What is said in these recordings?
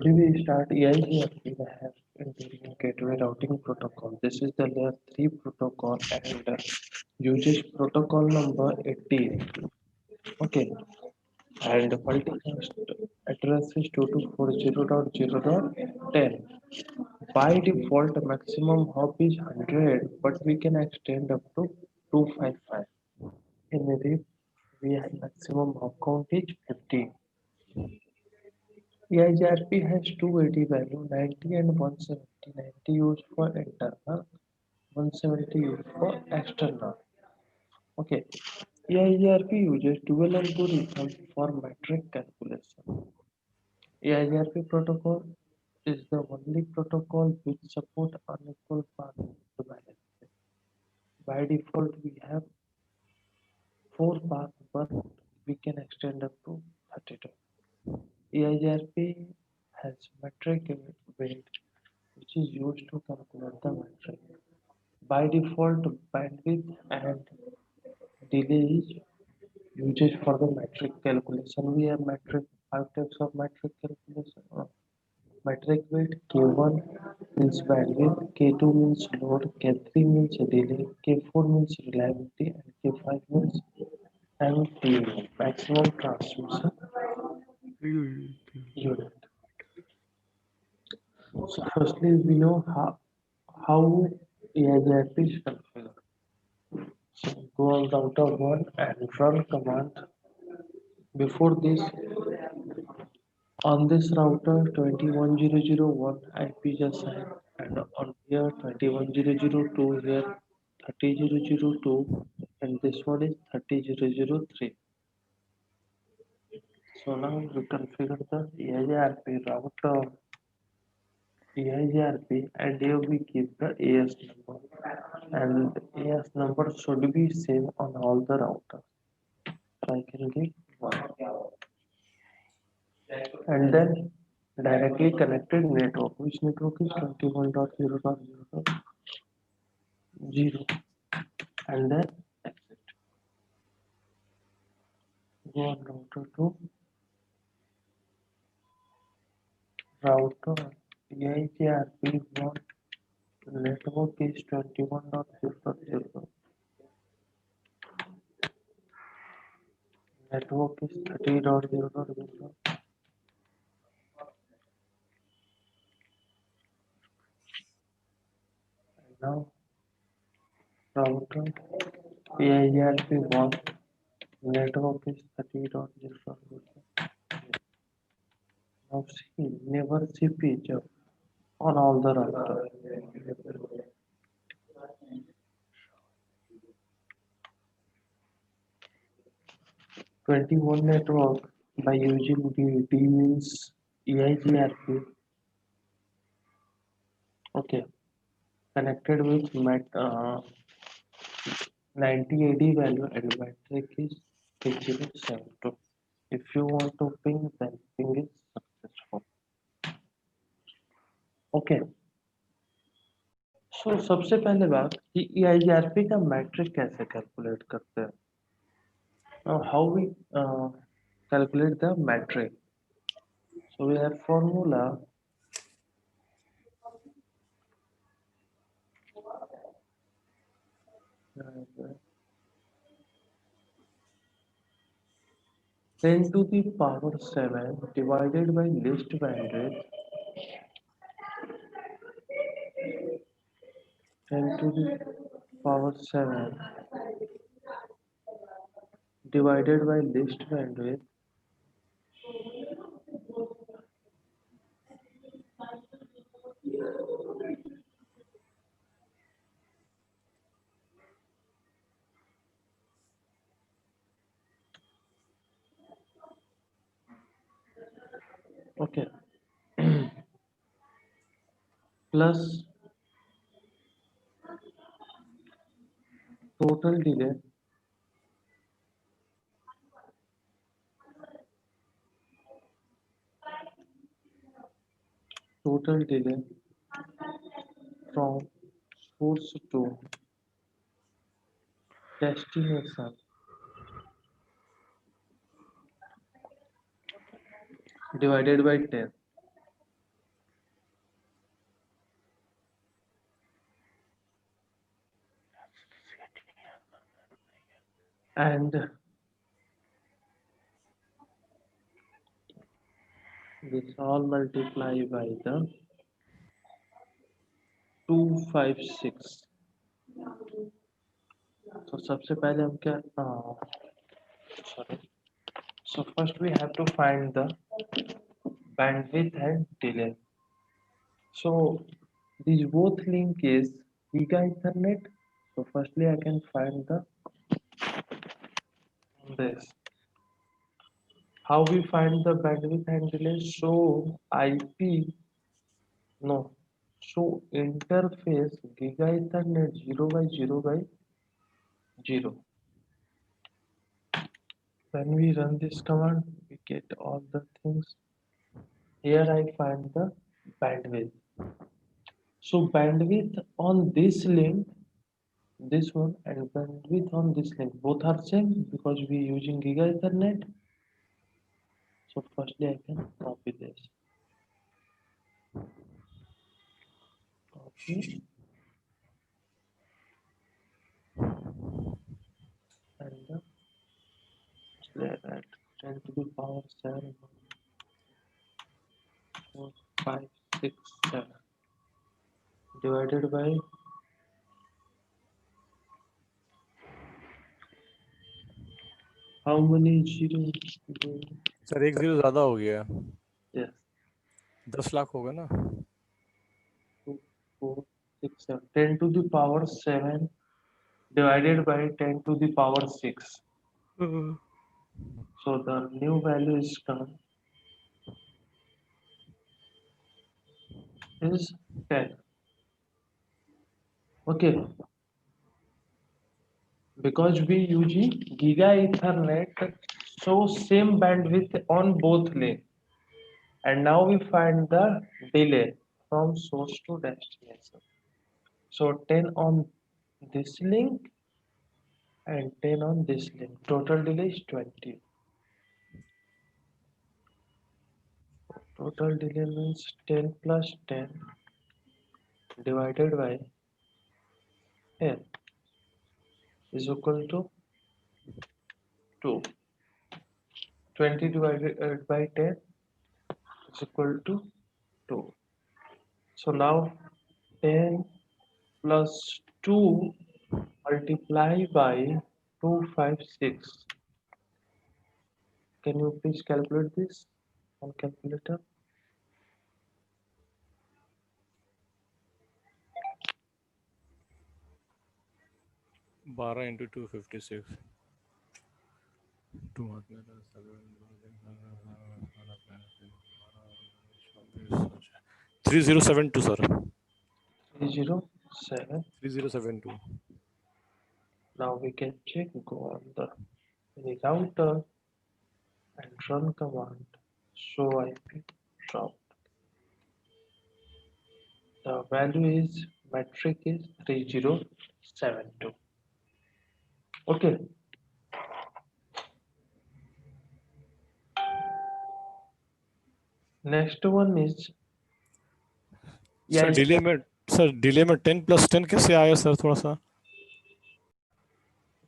We start EIGRP, the have Intelligent Gateway Routing Protocol. This is the layer 3 protocol and uses protocol number 18. Okay, and multicast address is 2240.0.10. By default, maximum hop is 100, but we can extend up to 255. In RIP, we have maximum hop count is 50. EIGRP has two AD value 90 and 170. 90 used for internal, 170 used for external. Okay. EIGRP uses dual algorithm for metric calculation. EIGRP protocol is the only protocol which support unequal path balancing. By default, we have four paths, but we can extend up to 32. EIGRP has metric weight which is used to calculate the metric. By default, bandwidth and delay is used for the metric calculation. We have metric five types of metric calculation. Metric weight K1 means bandwidth, K2 means load, K3 means delay, K4 means reliability, and K5 means MTU, maximum transmission unit. So firstly, we know how EIGRP is configured. So go on router 1 and run command. Before this, on this router 21001 IP is assigned, and on here 21002, here 30002, and this one is 30003. So now we configure the EIGRP router EIGRP, and here we keep the AS number, and AS number should be same on all the routers. So I can give 1, and then directly connected network, which network is 21.0.0.0, and then exit. Go on router to router EIGRP1 network is 21.0.0, network is 30.0.0. Now router EIGRP1 network is 30.0.0. Now see, never see picture on all the routers. 21 network by using D means EIGRP. Okay, connected with 90 AD value and metric is 3072. If you want to ping, then ping is successful. Okay, so सबसे पहले बात कि EIGRP का matric कैसे calculate करते हैं. Now how we calculate the metric? So we have formula 10 to the power 7 divided by least bandwidth 10 to the power 7 divided by least bandwidth okay plus total delay from source to destination divided by 10. and this all multiply by the 256. तो सबसे पहले हम क्या sorry, so first we have to find the bandwidth and delay. So these both link is Giga Ethernet. So firstly I can find the this. How we find the bandwidth and delay? So IP no. So interface Giga Ethernet 0 by 0 by 0. When we run this command, we get all the things. Here I find the bandwidth. So bandwidth on this link, this one, and bandwidth on this link, both are same because we using Giga Ethernet. So firstly I can copy this. Copy and let that 10 to the power 7, 4, 5, 6, 7 divided by how many zeros? Sir एक zero ज्यादा हो गया, Yes. 10 lakh होगा ना. 2, 4, 6, 7. 10 to the power 7 divided by 10 to the power 6. So the new value is come is 10. Okay. Because we using Giga Ethernet, so same bandwidth on both lane. And now we find the delay from source to destination. So 10 on this link and 10 on this link. Total delay is 20. Total delay means 10 plus 10 divided by 10 is equal to 2. 20 divided by 10 is equal to 2. So now 10 plus 2 multiply by 256. Can you please calculate this on calculator? बारह into 256 3072 sir. 307. 3072. Now we can check, go on the any router and run command show IP drop. The value is metric is 3072. Okay. Next one is sir delay में 10 + 10 कैसे आया sir, थोड़ा सा.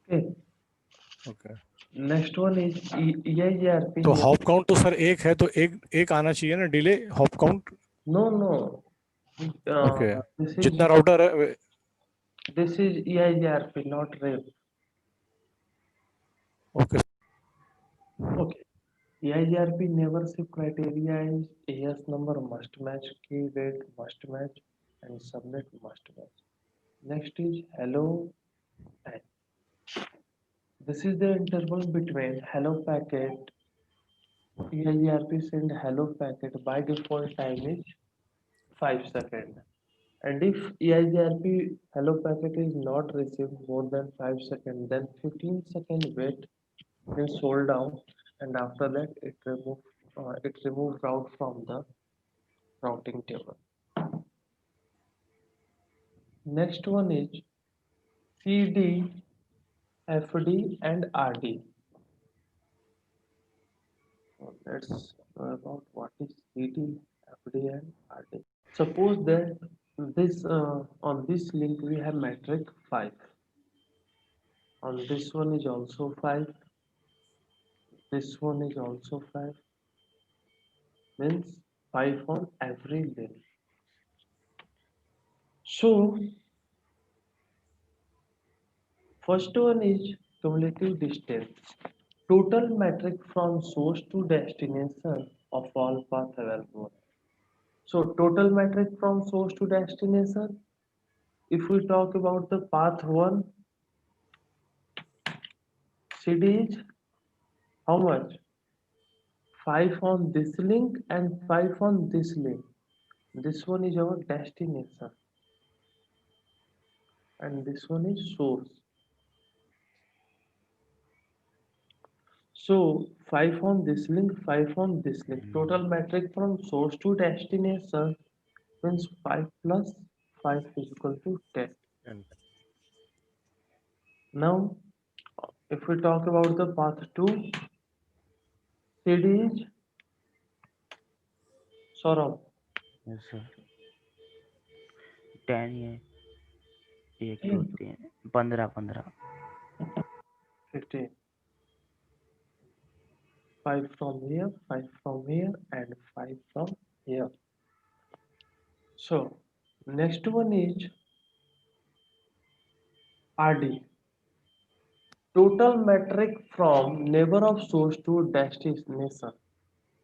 okay. Okay. Next one is EIRP. तो hop count तो sir एक है, तो एक आना चाहिए ना delay hop count. No. Okay. This is जितना राउटर है. this is EIRP, not RAID. Okay. Okay. EIRP never shift criteria is AS number must match, key rate must match, and subnet must match. Next is hello time. This is the interval between hello packet. EIRP send hello packet by default time is 5 seconds. And if EIGRP hello packet is not received more than 5 seconds, then 15-second wait means hold down, and after that it remove route from the routing table. Next one is CD, FD, and RD. So let's know about what is CD, FD, and RD. Suppose that this on this link we have metric 5. On this one is also 5. This one is also 5. Means 5 on every link. So first one is cumulative distance. Total metric from source to destination of all path available. So total metric from source to destination. If we talk about the path 1, CD is how much? 5 on this link and 5 on this link. This one is our destination and this one is source. So 5 on this link, 5 on this link. Total metric from source to destination means 5 plus 5 is equal to 10. And Now, if we talk about the path 2, CD is Saurabh, Yes, sir. 10 ये 1 2 10, 3 15 15 15. 5 from here, 5 from here, and 5 from here. So, next one is RD. Total metric from neighbor of source to destination.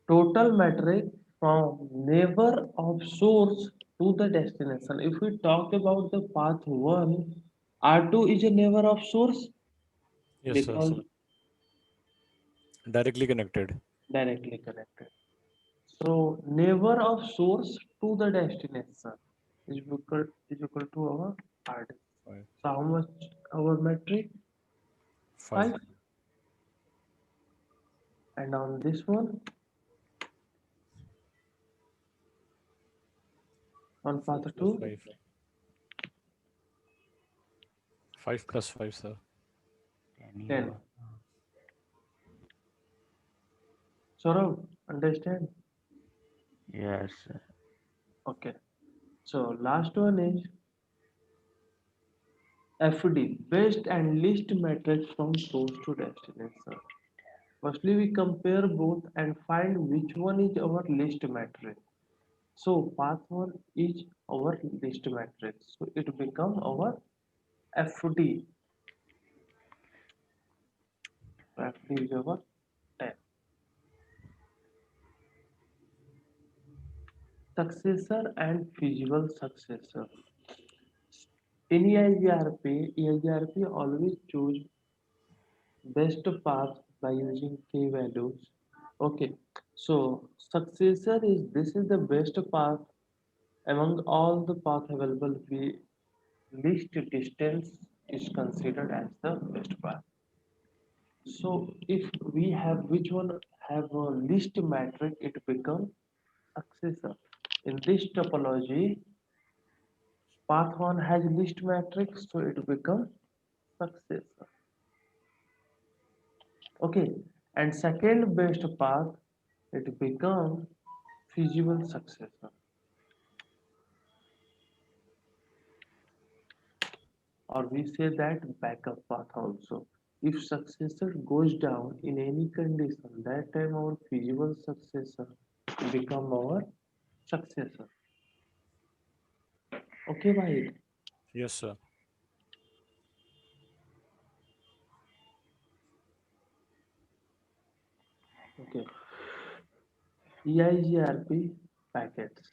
Total metric from neighbor of source to the destination. If we talk about the path 1, R2 is a neighbor of source yes, sir. because Directly connected. directly connected. So neighbor of source to the destination is equal to our RD. 5. So how much our metric? 5. 5. And on this one, on path 2, 5. 5 plus 5, sir. 10 ये 10. हुआ Saurabh, understand? yes sir Okay. So last one is FD, best and least metrics from source to destination. Firstly, we compare both and find which one is our least metric. So path 1 is our least metric. So it become our FD. FD is our 10. Successor and feasible successor. In EIGRP always choose best path by using k values. Okay, so successor is this is the best path among all the path available. We least distance is considered as the best path. So if we have which one have a least metric, it becomes successor. In this topology, path one has least matrix, so it becomes successor. Okay, and second best path, it becomes feasible successor. Or we say that backup path also. If successor goes down in any condition, that time our feasible successor become our successor. Okay, Vahid? Yes, sir. Okay. EIGRP packets.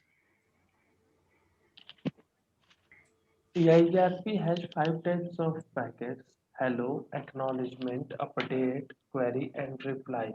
EIGRP has 5 types of packets: hello, acknowledgement, update, query, and reply.